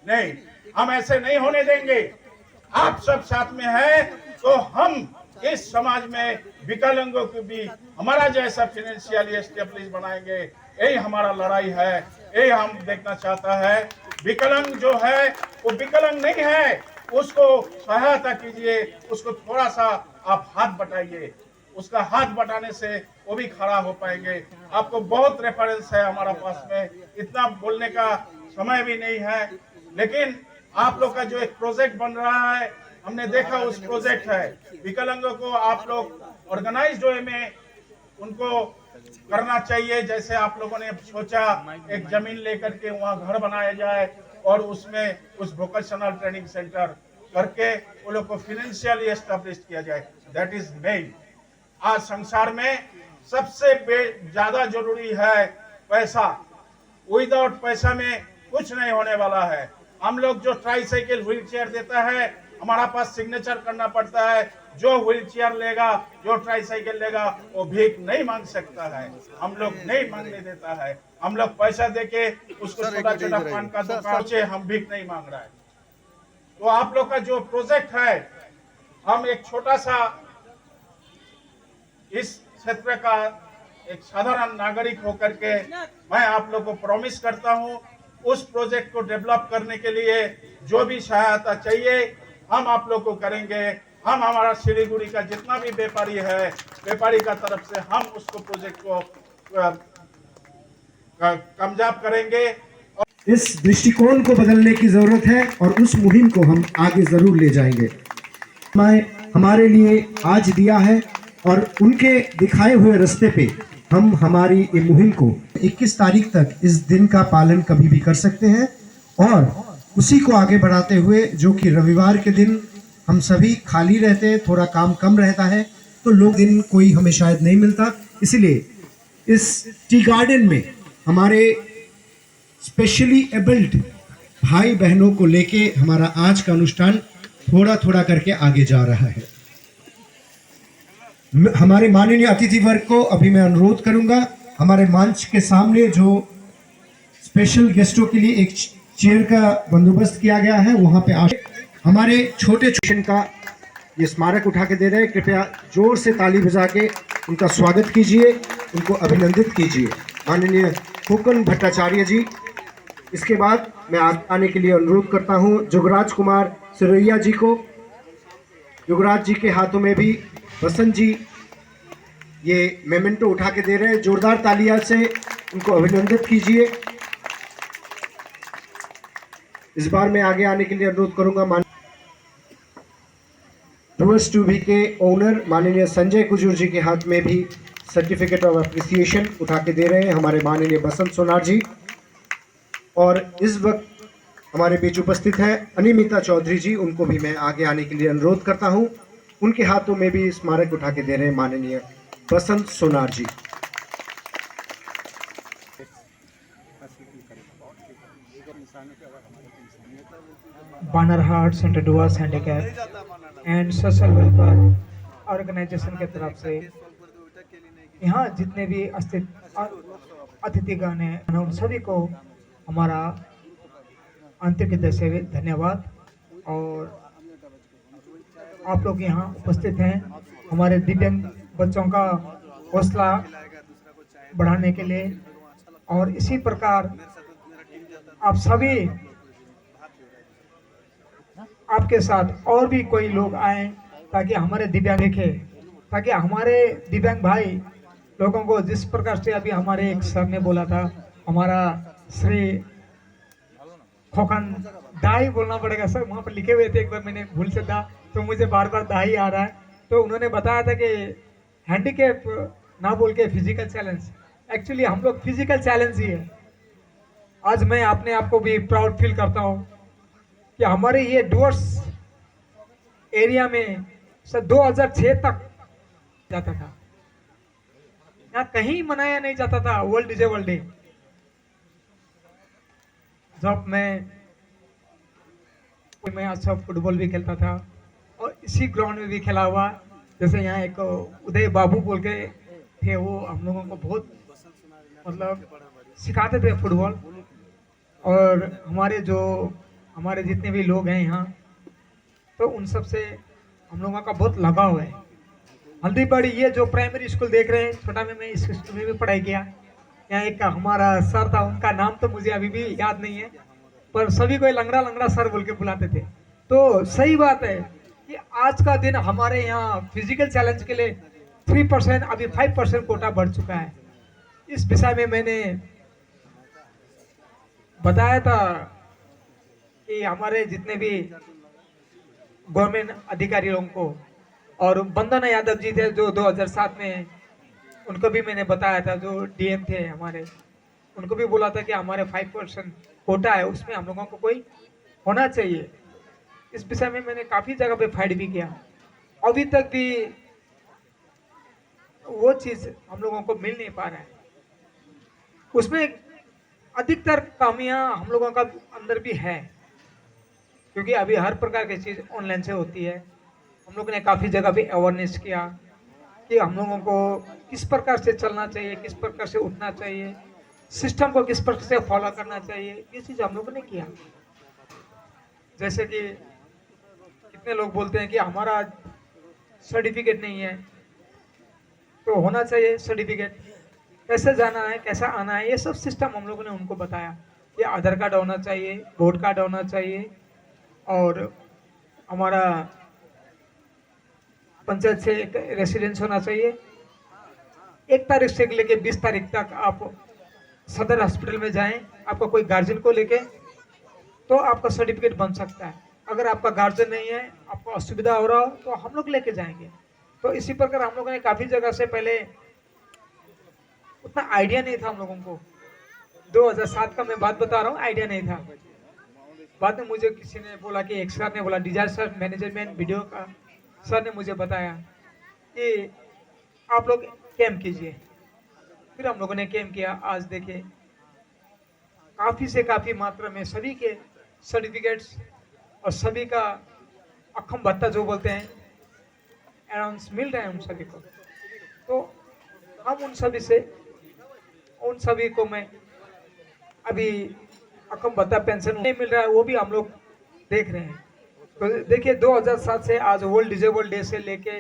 नहीं, हम ऐसे नहीं होने देंगे। आप सब साथ में हैं तो हम इस समाज में विकलांगों को भी हमारा जैसा फाइनेंशियली एस्टेब्लिश बनाएंगे। यही हमारा लड़ाई है, यही हम देखना चाहता है। विकलांग जो है वो विकलांग नहीं है, उसको सहायता कीजिए, उसको थोड़ा सा आप हाथ बटाइए, उसका हाथ बटाने से वो भी खड़ा हो पाएंगे। आपको बहुत रेफरेंस है हमारा पास में, इतना बोलने का समय भी नहीं है, लेकिन आप लोग का जो एक प्रोजेक्ट बन रहा है, हमने देखा उस प्रोजेक्ट है विकलांगों को आप लोग ऑर्गेनाइज्ड वे में उनको करना चाहिए। जैसे आप लोगों ने सोचा एक जमीन लेकर के वहाँ घर बनाया जाए और उसमें उस वोकेशनल ट्रेनिंग सेंटर करके वो लोग को फाइनेंशियली एस्टेब्लिश किया जाए। That is main. आज संसार में सबसे ज्यादा जरूरी है पैसा। विदाउट पैसा में कुछ नहीं होने वाला है। हम लोग जो ट्राईसाइकिल व्हील चेयर देता है, हमारा पास सिग्नेचर करना पड़ता है। जो व्हील चेयर लेगा, जो ट्राईसाइकिल लेगा, वो भीख नहीं मांग सकता है। हम लोग नहीं मांगने देता है। हम लोग पैसा देके उसको छोटा छोटा पान का दुकान से हम भीख नहीं मांग रहा है। तो आप लोग का जो प्रोजेक्ट है, हम एक छोटा सा इस क्षेत्र का एक साधारण नागरिक होकर के मैं आप लोग को प्रॉमिस करता हूं, उस प्रोजेक्ट को डेवलप करने के लिए जो भी सहायता चाहिए हम आप लोग को करेंगे। हम हमारा सिलीगुड़ी का जितना भी व्यापारी है, व्यापारी का तरफ से हम उसको प्रोजेक्ट को कामयाब करेंगे। इस दृष्टिकोण को बदलने की जरूरत है और उस मुहिम को हम आगे जरूर ले जाएंगे। हमारे लिए आज दिया है और उनके दिखाए हुए रास्ते पे हम हमारी ये मुहिम को 21 तारीख तक इस दिन का पालन कभी भी कर सकते हैं और उसी को आगे बढ़ाते हुए, जो कि रविवार के दिन हम सभी खाली रहते हैं, थोड़ा काम कम रहता है, तो लोग दिन कोई हमें शायद नहीं मिलता, इसलिए इस टी गार्डन में हमारे स्पेशली एबल्ड भाई बहनों को लेके हमारा आज का अनुष्ठान थोड़ा थोड़ा करके आगे जा रहा है। हमारे माननीय अतिथि वर्ग को अभी मैं अनुरोध करूंगा, हमारे मंच के सामने जो स्पेशल गेस्टों के लिए एक चेयर का बंदोबस्त किया गया है, वहां पे हमारे छोटे छोटे का ये स्मारक उठा के दे रहे हैं। कृपया जोर से ताली बजा के उनका स्वागत कीजिए, उनको अभिनंदित कीजिए, माननीय फूकन भट्टाचार्य जी। इसके बाद मैं आने के लिए अनुरोध करता हूं जुगराज कुमार सिरोया जी को। जुगराज जी के हाथों में भी बसंत जी ये मेमेंटो उठा के दे रहे हैं, जोरदार तालियां से उनको अभिनंदित कीजिए। इस बार मैं आगे आने के लिए अनुरोध करूंगा डूअर्स टूबी के ओनर माननीय संजय कुजूर जी के हाथ में भी सर्टिफिकेट ऑफ अप्रिसिएशन उठा के दे रहे हैं हमारे माननीय बसंत सोनार जी। और इस वक्त हमारे बीच उपस्थित है अनिमिता चौधरी जी, उनको भी मैं आगे आने के लिए अनुरोध करता हूं। उनके हाथों में भी स्मारक उठा के दे रहे हैं माननीय Basant Sonar ji. Banarhat centre Dooars handicap and social welfare organisation की तरफ से यहाँ जितने भी अतिथिगण हैं उन सभी को हमारा आंतरिक हृदय से धन्यवाद। और आप लोग यहाँ उपस्थित हैं हमारे दिव्यांग बच्चों का हौसला बढ़ाने के लिए, और इसी प्रकार आप सभी आपके साथ और भी कोई लोग आए ताकि हमारे दिव्यांग देखे, ताकि हमारे दिव्यांग भाई लोगों को जिस प्रकार से अभी हमारे एक सर ने बोला था, हमारा श्री खोखन दाई बोलना पड़ेगा सर, वहाँ पर लिखे हुए थे, एक बार मैंने भूल से था तो मुझे बार बार दाई आ रहा है। तो उन्होंने बताया था कि हैंडीकैप ना बोल के फिजिकल चैलेंज, एक्चुअली हम लोग फिजिकल चैलेंज ही है। आज मैं अपने आप को भी प्राउड फील करता हूँ कि हमारे ये डुअर्स एरिया में सर 2006 तक जाता था, यहाँ कहीं मनाया नहीं जाता था वर्ल्ड डिसेबल्ड डे। जब मैं अच्छा फुटबॉल भी खेलता था और इसी ग्राउंड में भी खेला हुआ, जैसे यहाँ एक उदय बाबू बोल के थे, वो हम लोगों को बहुत मतलब सिखाते थे फुटबॉल। और हमारे जितने भी लोग हैं यहाँ, तो उन सब से हम लोगों का बहुत लगाव है। हल्दीबाड़ी ये जो प्राइमरी स्कूल देख रहे हैं, छोटा में मैं इस स्कूल में भी पढ़ाई किया। यहाँ एक हमारा सर था, उनका नाम तो मुझे अभी भी याद नहीं है, पर सभी को लंगड़ा लंगड़ा सर बोल के बुलाते थे। तो सही बात है कि आज का दिन हमारे यहाँ फिजिकल चैलेंज के लिए 3%, अभी 5% कोटा बढ़ चुका है। इस विषय में मैंने बताया था कि हमारे जितने भी गवर्नमेंट अधिकारियों को, और वंदना यादव जी थे जो 2007 में, उनको भी मैंने बताया था, जो डीएम थे हमारे, उनको भी बोला था कि हमारे 5% कोटा है, उसमें हम लोगों को कोई होना चाहिए। इस विषय में मैंने काफ़ी जगह पे फाइट भी किया। अभी तक भी वो चीज़ हम लोगों को मिल नहीं पा रहा है। उसमें अधिकतर खामियां हम लोगों का अंदर भी है, क्योंकि अभी हर प्रकार की चीज़ ऑनलाइन से होती है। हम लोगों ने काफ़ी जगह पे अवेयरनेस किया कि हम लोगों को किस प्रकार से चलना चाहिए, किस प्रकार से उठना चाहिए, सिस्टम को किस प्रकार से फॉलो करना चाहिए, ये चीज़ हम लोगों ने किया। जैसे कि कितने लोग बोलते हैं कि हमारा सर्टिफिकेट नहीं है, तो होना चाहिए सर्टिफिकेट, कैसे जाना है, कैसा आना है, ये सब सिस्टम हम लोगों ने उनको बताया कि आधार कार्ड होना चाहिए, वोट कार्ड होना चाहिए, और हमारा पंचायत से एक रेसिडेंस होना चाहिए। 1 तारीख से लेके 20 तारीख तक आप सदर हॉस्पिटल में जाएं, आपका कोई गार्जियन को लेके, तो आपका सर्टिफिकेट बन सकता है। अगर आपका गार्जियन नहीं है, आपको असुविधा हो रहा हो, तो हम लोग लेके जाएंगे। तो इसी प्रकार हम लोगों ने काफ़ी जगह से, पहले उतना आइडिया नहीं था हम लोगों को, 2007 का मैं बात बता रहा हूँ, आइडिया नहीं था। बाद में मुझे किसी ने बोला कि एक सर ने बोला, डिजास्टर मैनेजमेंट वीडियो का सर ने मुझे बताया कि आप लोग कैंप कीजिए। फिर हम लोगों ने कैंप किया। आज देखिए काफ़ी से काफ़ी मात्रा में सभी के सर्टिफिकेट्स और सभी का अक्षम भत्ता जो बोलते हैं अलाउंस मिल रहे हैं उन सभी को। तो हम उन सभी को मैं अभी अक्षम भत्ता पेंशन नहीं मिल रहा है, वो भी हम लोग देख रहे हैं। तो देखिए 2007 से आज वर्ल्ड डिजेबल डे से लेके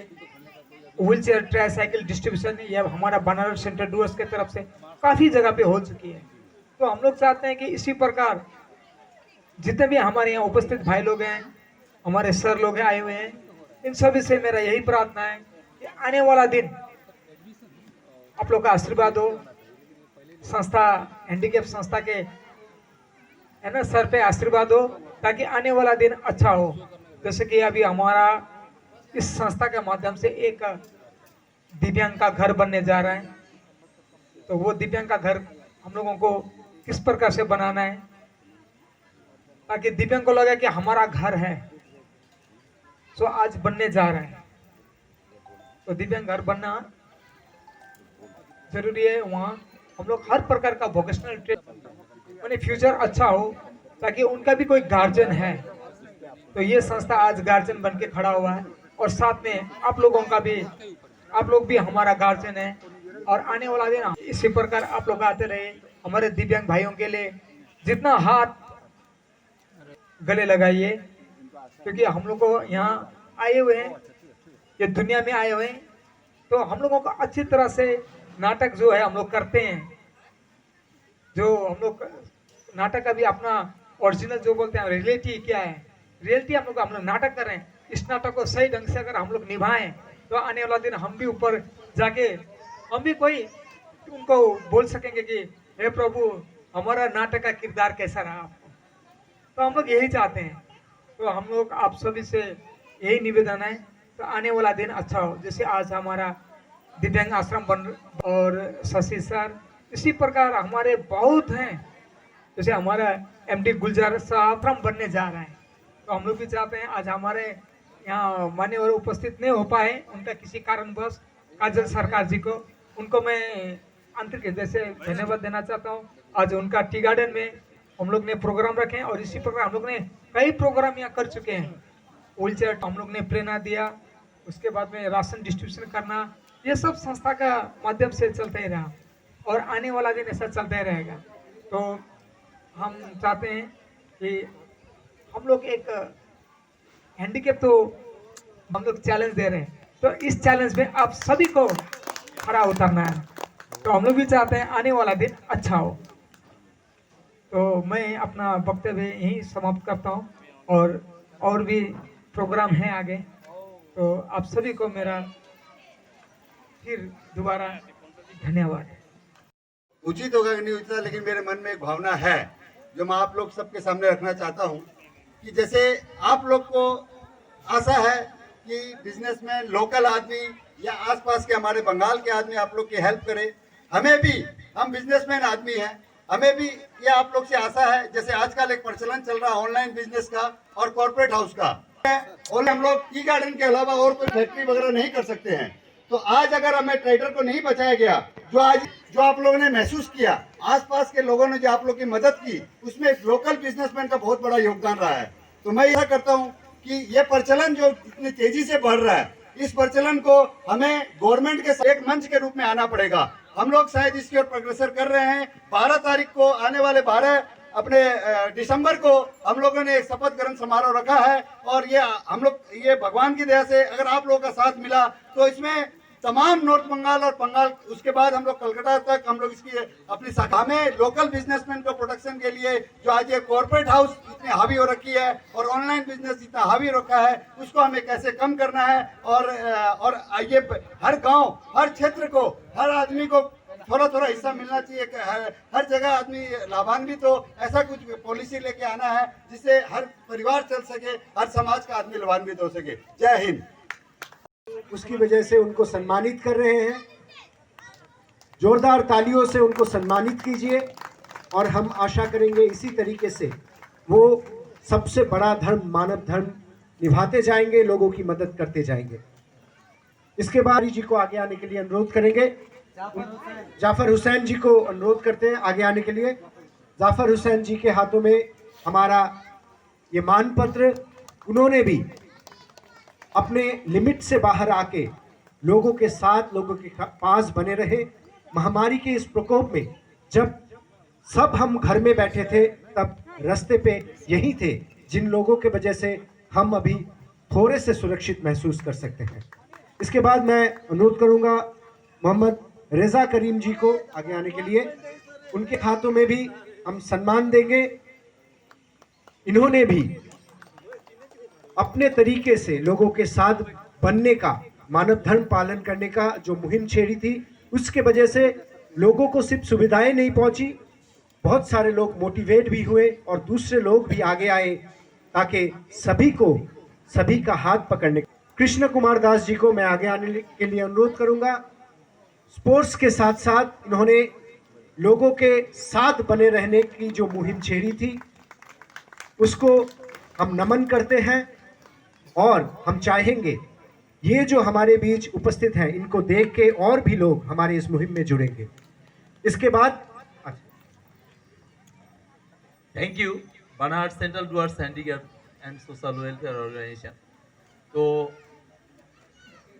व्हील चेयर ट्राईसाइकिल डिस्ट्रीब्यूशन ये हमारा बनारस सेंटर डूअर्स की तरफ से काफ़ी जगह पे हो चुकी है। तो हम लोग चाहते हैं कि इसी प्रकार जितने भी हमारे यहाँ उपस्थित भाई लोग हैं, हमारे सर लोग आए हुए हैं, इन सभी से मेरा यही प्रार्थना है कि आने वाला दिन आप लोग का आशीर्वाद हो, संस्था हैंडीकैप संस्था के है ना सर पे आशीर्वाद हो, ताकि आने वाला दिन अच्छा हो। जैसे कि अभी हमारा इस संस्था के माध्यम से एक दिव्यांग का घर बनने जा रहा है, तो वो दिव्यांग का घर हम लोगों को किस प्रकार से बनाना है ताकि दिव्यांग को लगे कि हमारा घर है, तो आज बनने जा रहा है। तो दिव्यांग घर बनना जरूरी है। वहाँ हम लोग हर प्रकार का वोकेशनल ट्रेनिंग यानी फ्यूचर अच्छा हो, ताकि उनका भी कोई गार्जियन है, तो ये संस्था आज गार्जियन बन के खड़ा हुआ है। और साथ में आप लोगों का भी, आप लोग भी हमारा गार्जियन है। और आने वाला दिन इसी प्रकार आप लोग आते रहे, हमारे दिव्यांग भाइयों के लिए जितना हाथ गले लगाइए, क्योंकि हम लोग को यहाँ आए हुए हैं, ये दुनिया में आए हुए हैं, तो हम लोगों को अच्छी तरह से नाटक जो है हम लोग करते हैं। जो हम लोग नाटक अभी अपना ओरिजिनल जो बोलते हैं रियलिटी क्या है, रियलिटी हम लोग नाटक कर रहे हैं। इस नाटक को सही ढंग से अगर हम लोग निभाएं, तो आने वाला दिन हम भी ऊपर जाके हम भी कोई उनको बोल सकेंगे कि हे प्रभु हमारा नाटक का किरदार कैसा रहा आपको। तो हम लोग यही चाहते हैं। तो हम लोग आप सभी से यही निवेदन है, तो आने वाला दिन अच्छा हो। जैसे आज हमारा दिव्यांग आश्रम बन, और शशि सर, इसी प्रकार हमारे बहुत हैं। जैसे हमारा एमडी गुलजार साहब आश्रम बनने जा रहा है, तो हम लोग भी चाहते हैं। आज हमारे यहाँ मान्यवर उपस्थित नहीं हो पाए, उनका किसी कारणवश, काजल सरकार जी को, उनको मैं आंतरिक हृदय से धन्यवाद देना चाहता हूँ। आज उनका टी गार्डन में हम लोग ने प्रोग्राम रखे हैं, और इसी प्रकार हम लोग ने कई प्रोग्राम यहाँ कर चुके हैं। व्हील चेयर हम लोग ने प्रेरणा दिया, उसके बाद में राशन डिस्ट्रीब्यूशन करना, ये सब संस्था का माध्यम से चलता ही रहा, और आने वाला दिन ऐसा चलता ही रहेगा। तो हम चाहते हैं कि हम लोग एक हैंडीकैप तो हम लोग चैलेंज दे रहे हैं, तो इस चैलेंज में आप सभी को खड़ा उतरना है। तो हम लोग भी चाहते हैं आने वाला दिन अच्छा हो। तो मैं अपना वक्तव्य यहीं समाप्त करता हूँ, और भी प्रोग्राम हैं आगे। तो आप सभी को मेरा फिर दोबारा धन्यवाद। उचित होगा कि नहीं उचित, लेकिन मेरे मन में एक भावना है जो मैं आप लोग सबके सामने रखना चाहता हूं कि जैसे आप लोग को आशा है कि बिजनेसमैन, लोकल आदमी या आसपास के हमारे बंगाल के आदमी आप लोग की हेल्प करे। हमें भी, हम बिजनेसमैन आदमी हैं, हमें भी ये आप लोग से आशा है। जैसे आजकल एक प्रचलन चल रहा है ऑनलाइन बिजनेस का और कॉर्पोरेट हाउस का, और हम लोग टी गार्डन के अलावा और कोई फैक्ट्री वगैरह नहीं कर सकते हैं। तो आज अगर हमें ट्रेडर को नहीं बचाया गया, जो आप लोगों ने महसूस किया, आसपास के लोगों ने जो आप लोग की मदद की, उसमें लोकल बिजनेसमैन का बहुत बड़ा योगदान रहा है। तो मैं यह करता हूं कि ये प्रचलन जो इतनी तेजी से बढ़ रहा है, इस प्रचलन को हमें गवर्नमेंट के एक मंच के रूप में आना पड़ेगा। हम लोग शायद इसकी ओर प्रोग्रेसर कर रहे हैं। 12 तारीख को, आने वाले 12 अपने दिसंबर को हम लोगों ने एक शपथ ग्रहण समारोह रखा है, और ये हम लोग, ये भगवान की दया से अगर आप लोगों का साथ मिला तो इसमें तमाम नॉर्थ बंगाल और बंगाल, उसके बाद हम लोग कलकत्ता तक हम लोग इसकी अपनी शाखा में लोकल बिजनेसमैन को प्रोटेक्शन के लिए, जो आज ये कॉर्पोरेट हाउस इतनी हावी हो रखी है और ऑनलाइन बिजनेस इतना हावी रखा है, उसको हमें कैसे कम करना है। और ये हर गांव, हर क्षेत्र को, हर आदमी को थोड़ा थोड़ा हिस्सा मिलना चाहिए। हर जगह आदमी लाभान्वित हो, ऐसा कुछ पॉलिसी लेके आना है जिससे हर परिवार चल सके, हर समाज का आदमी लाभान्वित हो सके। जय हिंद। उसकी वजह से उनको सम्मानित कर रहे हैं। जोरदार तालियों से उनको सम्मानित कीजिए, और हम आशा करेंगे इसी तरीके से वो सबसे बड़ा धर्म, मानव धर्म निभाते जाएंगे, लोगों की मदद करते जाएंगे। इसके बाद जी को आगे आने के लिए अनुरोध करेंगे। जाफर हुसैन जी को अनुरोध करते हैं आगे आने के लिए। जाफर हुसैन जी के हाथों में हमारा ये मानपत्र, उन्होंने भी अपने लिमिट से बाहर आके लोगों के साथ, लोगों के पास बने रहे। महामारी के इस प्रकोप में जब सब हम घर में बैठे थे, तब रास्ते पे यही थे जिन लोगों के वजह से हम अभी थोड़े से सुरक्षित महसूस कर सकते हैं। इसके बाद मैं अनुरोध करूंगा मोहम्मद रेजा करीम जी को आगे आने के लिए। उनके हाथों में भी हम सम्मान देंगे। इन्होंने भी अपने तरीके से लोगों के साथ बनने का, मानव धर्म पालन करने का जो मुहिम छेड़ी थी, उसके वजह से लोगों को सिर्फ सुविधाएं नहीं पहुंची, बहुत सारे लोग मोटिवेट भी हुए और दूसरे लोग भी आगे आए ताकि सभी का हाथ पकड़ने। कृष्ण कुमार दास जी को मैं आगे आने के लिए अनुरोध करूंगा। स्पोर्ट्स के साथ साथ इन्होंने लोगों के साथ बने रहने की जो मुहिम छेड़ी थी, उसको हम नमन करते हैं, और हम चाहेंगे ये जो हमारे बीच उपस्थित हैं, इनको देख के और भी लोग हमारे इस मुहिम में जुड़ेंगे। इसके बाद thank you Banarhat central Dooars handicap and social welfare organisation. तो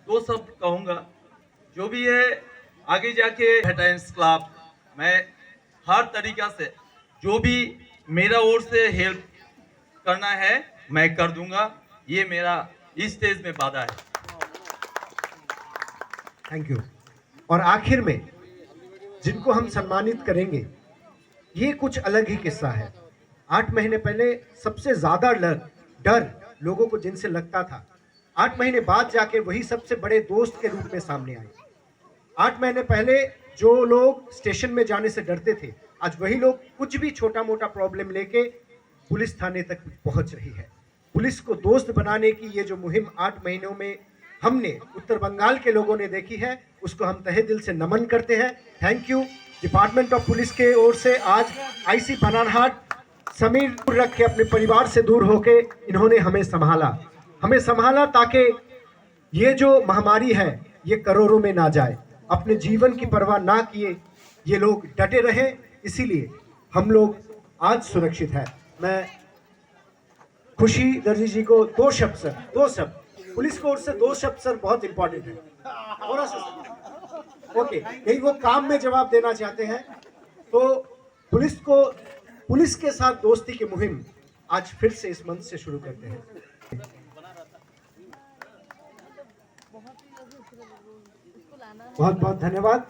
दो शब्द कहूँगा, जो भी है आगे जाके वेटरन्स क्लब, मैं हर तरीका से जो भी मेरा ओर से हेल्प करना है मैं कर दूंगा। ये मेरा इस स्टेज में वादा है। Thank you. और आखिर में जिनको हम सम्मानित करेंगे, ये कुछ अलग ही किस्सा है। 8 महीने पहले सबसे ज्यादा डर लोगों को जिनसे लगता था, 8 महीने बाद जाके वही सबसे बड़े दोस्त के रूप में सामने आए। 8 महीने पहले जो लोग स्टेशन में जाने से डरते थे, आज वही लोग कुछ भी छोटा मोटा प्रॉब्लम लेके पुलिस थाने तक पहुंच रही है। पुलिस को दोस्त बनाने की ये जो मुहिम 8 महीनों में हमने उत्तर बंगाल के लोगों ने देखी है, उसको हम तहे दिल से नमन करते हैं। Thank you. Department of police के ओर से आज आईसी बानारहाट समीर रख के अपने परिवार से दूर होके इन्होंने हमें संभाला ताकि ये जो महामारी है ये करोड़ों में ना जाए। अपने जीवन की परवाह ना किए ये लोग डटे रहे, इसीलिए हम लोग आज सुरक्षित है। मैं खुशी दर्जी जी को दो शब्द पुलिस की ओर से 2 शब्द सर बहुत इंपॉर्टेंट है, थोड़ा सा ओके, कहीं वो काम में जवाब देना चाहते हैं तो पुलिस के साथ दोस्ती की मुहिम आज फिर से इस मंच से शुरू करते हैं। बहुत बहुत धन्यवाद।